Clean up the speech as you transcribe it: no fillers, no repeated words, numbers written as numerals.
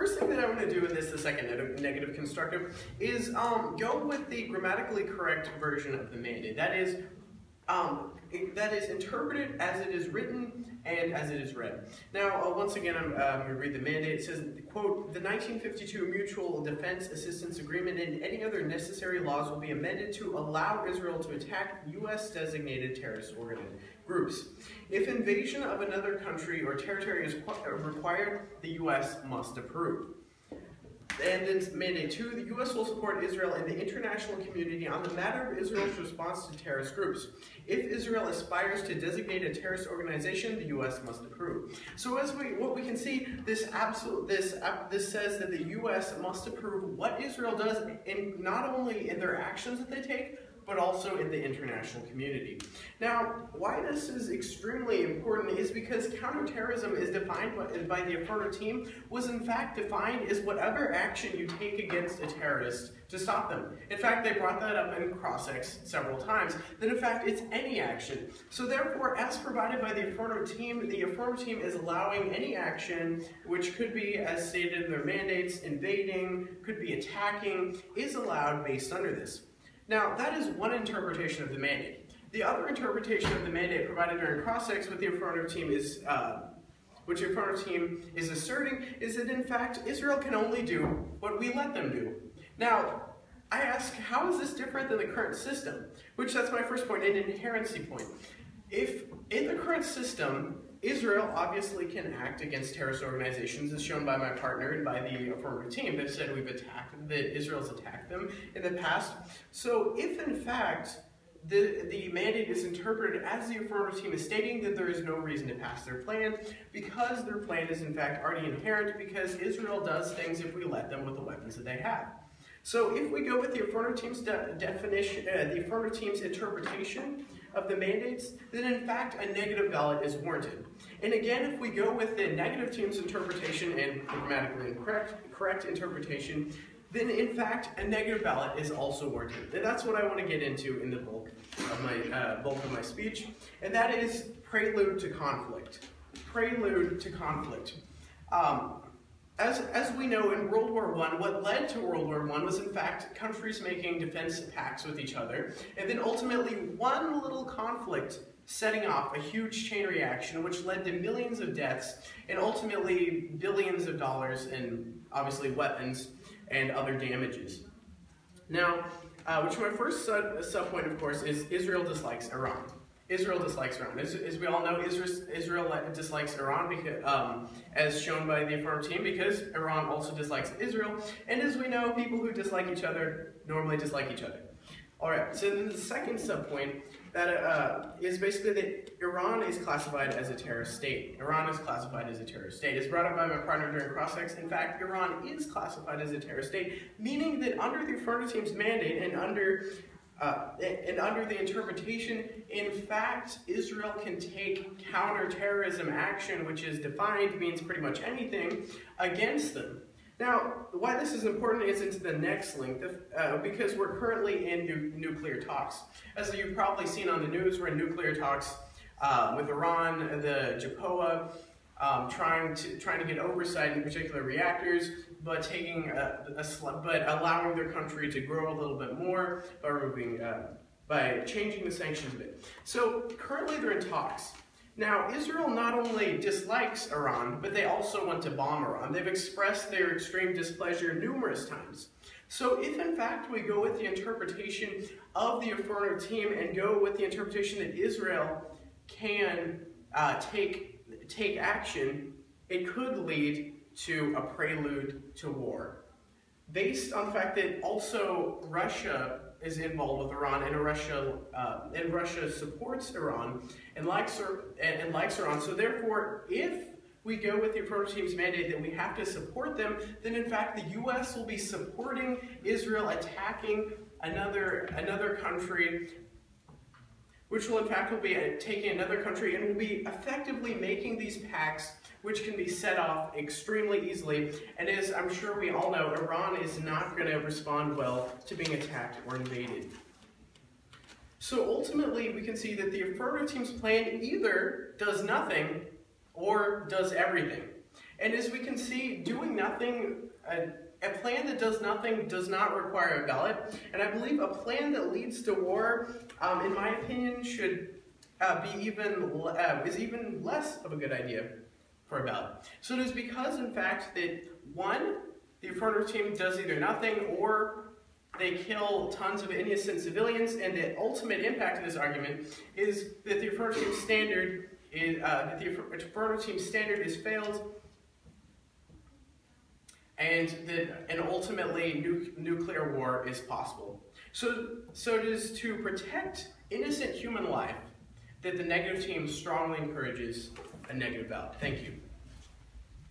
first thing that I'm going to do in this, the second negative constructive, is go with the grammatically correct version of the mandate. That is interpreted as it is written and as it is read. Now, once again, I'm going to read the mandate. It says, quote, "The 1952 Mutual Defense Assistance Agreement and any other necessary laws will be amended to allow Israel to attack U.S.-designated terrorist groups. If invasion of another country or territory is required, the U.S. must approve." And then Mandate 2, the U.S. will support Israel and the international community on the matter of Israel's response to terrorist groups. If Israel aspires to designate a terrorist organization, the U.S. must approve. So as what we can see, this says that the U.S. must approve what Israel does, not only in their actions that they take, but also in the international community. Now, why this is extremely important is because counterterrorism is defined by the affirmative team, was in fact defined as whatever action you take against a terrorist to stop them. In fact, they brought that up in cross-ex several times, that in fact it's any action. So therefore, as provided by the affirmative team is allowing any action, which could be, as stated in their mandates, invading, could be attacking, is allowed based under this. Now, that is one interpretation of the mandate. The other interpretation of the mandate provided during cross-ex with the affirmative team is, which the affirmative team is asserting, is that in fact Israel can only do what we let them do. Now, I ask, how is this different than the current system? Which, that's my first point, an inherency point. If in the current system, Israel obviously can act against terrorist organizations, as shown by my partner and by the affirmative team. They've said that Israel's attacked them in the past. So if in fact the mandate is interpreted as the affirmative team is stating that there is no reason to pass their plan, because their plan is in fact already inherent, because Israel does things if we let them with the weapons that they have. So if we go with the affirmative team's definition, the affirmative team's interpretation of the mandates, then in fact a negative ballot is warranted. And again, if we go with the negative team's interpretation and grammatically correct interpretation, then in fact a negative ballot is also warranted. And that's what I want to get into in the bulk of my speech, and that is prelude to conflict. Prelude to conflict. As we know, in World War I, what led to World War I was in fact countries making defense pacts with each other, and then ultimately one little conflict setting off a huge chain reaction which led to millions of deaths and ultimately billions of dollars in obviously weapons and other damages. Now, which my first sub-point, of course, is Israel dislikes Iran. Israel dislikes Iran. As we all know, Israel dislikes Iran because, as shown by the affirmative team, because Iran also dislikes Israel. And as we know, people who dislike each other normally dislike each other. Alright, so then the second subpoint that is basically that Iran is classified as a terrorist state. Iran is classified as a terrorist state. It's brought up by my partner during cross-ex. In fact, Iran is classified as a terrorist state, meaning that under the affirmative team's mandate and under the interpretation, in fact, Israel can take counterterrorism action, which is defined, means pretty much anything, against them. Now, why this is important is into the next link, because we're currently in nuclear talks. As you've probably seen on the news, we're in nuclear talks with Iran, the JPOA, trying to get oversight in particular reactors, but allowing their country to grow a little bit more by changing the sanctions a bit. So currently they're in talks. Now, Israel not only dislikes Iran, but they also want to bomb Iran. They've expressed their extreme displeasure numerous times. So if in fact we go with the interpretation of the affirmative team and go with the interpretation that Israel can take action, it could lead to a prelude to war. Based on the fact that also Russia is involved with Iran, and Russia supports Iran and likes Iran. So therefore, if we go with the affirmative team's mandate that we have to support them, then in fact the U.S. will be supporting Israel attacking another country, which will in fact be taking another country and will be effectively making these pacts which can be set off extremely easily. And as I'm sure we all know, Iran is not going to respond well to being attacked or invaded. So ultimately, we can see that the affirmative team's plan either does nothing or does everything. And as we can see, doing nothing, a plan that does nothing does not require a ballot. And I believe a plan that leads to war, in my opinion, should is even less of a good idea for a ballot. So it is because, in fact, that one, the affirmative team does either nothing or they kill tons of innocent civilians, and the ultimate impact of this argument is that the affirmative team standard is failed, and ultimately nuclear war is possible. So it is to protect innocent human life that the negative team strongly encourages a negative ballot. Thank you.